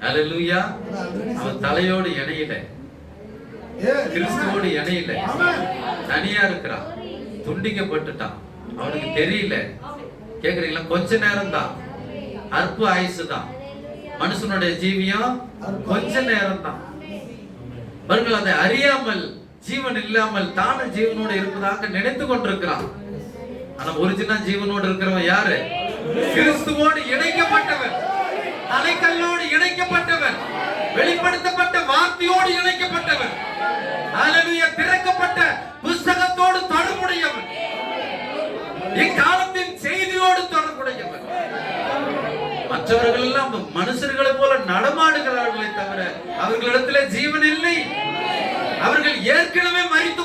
அல்லேலூயா. அவன் தலையோடு இணையில, கிறிஸ்துவோடு இணையில, தனியா இருக்கிறான், துண்டிக்கப்பட்டுட்டான். அவனுக்கு தெரியல. கேக்குறீங்களா? கொஞ்ச நேரம் தான், அற்ப ஆயுசு தான். மனுஷனுடைய ஜீவியம் கொஞ்ச நேரம் தான். அவர்கள் அதை அறியாமல், ஜீவன் இல்லாமல் தான ஜீவனோடு இருப்பதாக நினைத்து கொண்டிருக்கிறான். ஆனா ஒரிஜினல் ஜீவனோடு இருக்கிறவன் யாரு? கிறிஸ்துவோடு இணைக்கப்பட்டவன், தலைக்கல்லோடு இணைக்கப்பட்டவன், வெளிப்படுத்தப்பட்ட வார்த்தையோடு இணைக்கப்பட்டவன், அல்லேலூயா, திறக்கப்பட்ட புத்தகத்தோடு தொடர்புடையவன், இக்காலத்தின் செய்தியோடு தொடர்புடையவன். மற்றவர்கள் எல்லாம் மனுஷர்களை போல நடமாடுகிறார்களே தவிர அவர்களிடத்திலே ஜீவன் இல்லை. அவர்கள் ஏற்கனவே மரித்து